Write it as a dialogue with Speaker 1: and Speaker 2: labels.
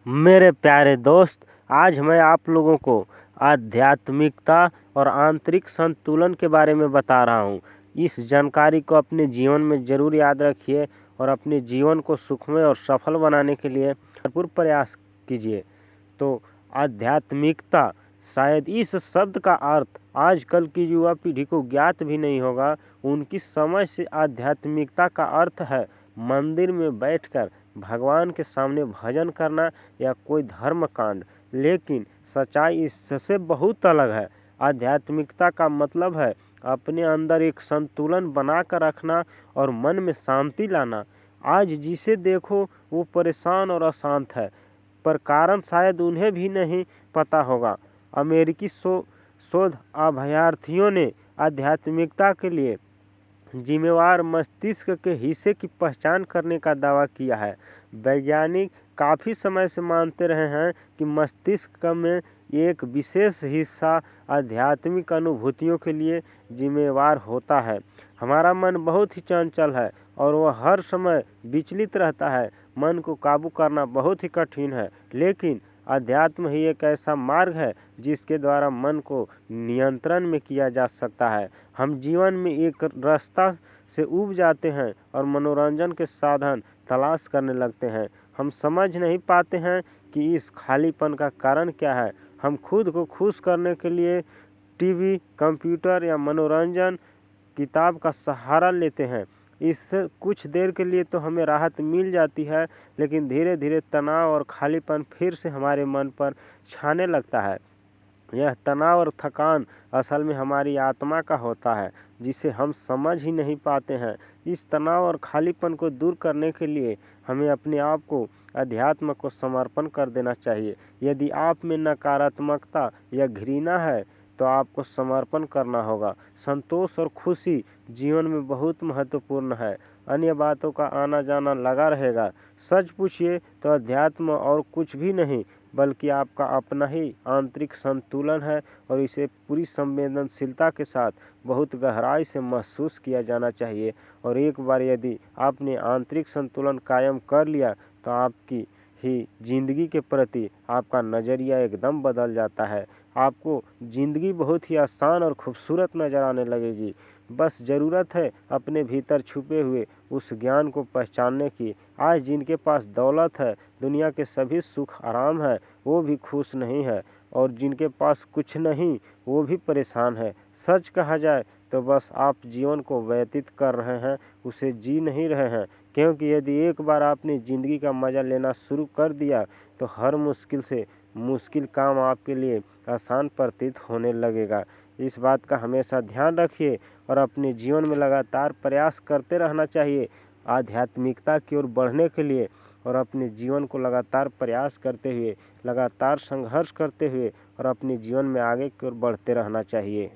Speaker 1: मेरे प्यारे दोस्त, आज मैं आप लोगों को आध्यात्मिकता और आंतरिक संतुलन के बारे में बता रहा हूँ। इस जानकारी को अपने जीवन में ज़रूर याद रखिए और अपने जीवन को सुखमय और सफल बनाने के लिए भरपूर प्रयास कीजिए। तो आध्यात्मिकता, शायद इस शब्द का अर्थ आजकल की युवा पीढ़ी को ज्ञात भी नहीं होगा। उनकी समझ से आध्यात्मिकता का अर्थ है मंदिर में बैठकर भगवान के सामने भजन करना या कोई धर्म कांड, लेकिन सच्चाई इससे बहुत अलग है। आध्यात्मिकता का मतलब है अपने अंदर एक संतुलन बनाकर रखना और मन में शांति लाना। आज जिसे देखो वो परेशान और अशांत है, पर कारण शायद उन्हें भी नहीं पता होगा। अमेरिकी शोध अभ्यर्थियों ने आध्यात्मिकता के लिए जिम्मेवार मस्तिष्क के हिस्से की पहचान करने का दावा किया है। वैज्ञानिक काफ़ी समय से मानते रहे हैं कि मस्तिष्क में एक विशेष हिस्सा आध्यात्मिक अनुभूतियों के लिए जिम्मेवार होता है। हमारा मन बहुत ही चंचल है और वह हर समय विचलित रहता है। मन को काबू करना बहुत ही कठिन है, लेकिन अध्यात्म ही एक ऐसा मार्ग है जिसके द्वारा मन को नियंत्रण में किया जा सकता है। हम जीवन में एक रास्ता से ऊब जाते हैं और मनोरंजन के साधन तलाश करने लगते हैं। हम समझ नहीं पाते हैं कि इस खालीपन का कारण क्या है। हम खुद को खुश करने के लिए टीवी, कंप्यूटर या मनोरंजन किताब का सहारा लेते हैं। इससे कुछ देर के लिए तो हमें राहत मिल जाती है, लेकिन धीरे धीरे तनाव और खालीपन फिर से हमारे मन पर छाने लगता है। यह तनाव और थकान असल में हमारी आत्मा का होता है, जिसे हम समझ ही नहीं पाते हैं। इस तनाव और खालीपन को दूर करने के लिए हमें अपने आप को अध्यात्म को समर्पण कर देना चाहिए। यदि आप में नकारात्मकता या घृणा है तो आपको समर्पण करना होगा। संतोष और खुशी जीवन में बहुत महत्वपूर्ण है, अन्य बातों का आना जाना लगा रहेगा। सच पूछिए तो अध्यात्म और कुछ भी नहीं बल्कि आपका अपना ही आंतरिक संतुलन है, और इसे पूरी संवेदनशीलता के साथ बहुत गहराई से महसूस किया जाना चाहिए। और एक बार यदि आपने आंतरिक संतुलन कायम कर लिया तो आपकी ही जिंदगी के प्रति आपका नज़रिया एकदम बदल जाता है। आपको ज़िंदगी बहुत ही आसान और खूबसूरत नज़र आने लगेगी। बस ज़रूरत है अपने भीतर छुपे हुए उस ज्ञान को पहचानने की। आज जिनके पास दौलत है, दुनिया के सभी सुख आराम है, वो भी खुश नहीं है, और जिनके पास कुछ नहीं वो भी परेशान है। सच कहा जाए तो बस आप जीवन को व्यतीत कर रहे हैं, उसे जी नहीं रहे हैं। क्योंकि यदि एक बार आपने ज़िंदगी का मज़ा लेना शुरू कर दिया तो हर मुश्किल से मुश्किल काम आपके लिए आसान प्रतीत होने लगेगा। इस बात का हमेशा ध्यान रखिए और अपने जीवन में लगातार प्रयास करते रहना चाहिए आध्यात्मिकता की ओर बढ़ने के लिए, और अपने जीवन को लगातार प्रयास करते हुए, लगातार संघर्ष करते हुए और अपने जीवन में आगे की ओर बढ़ते रहना चाहिए।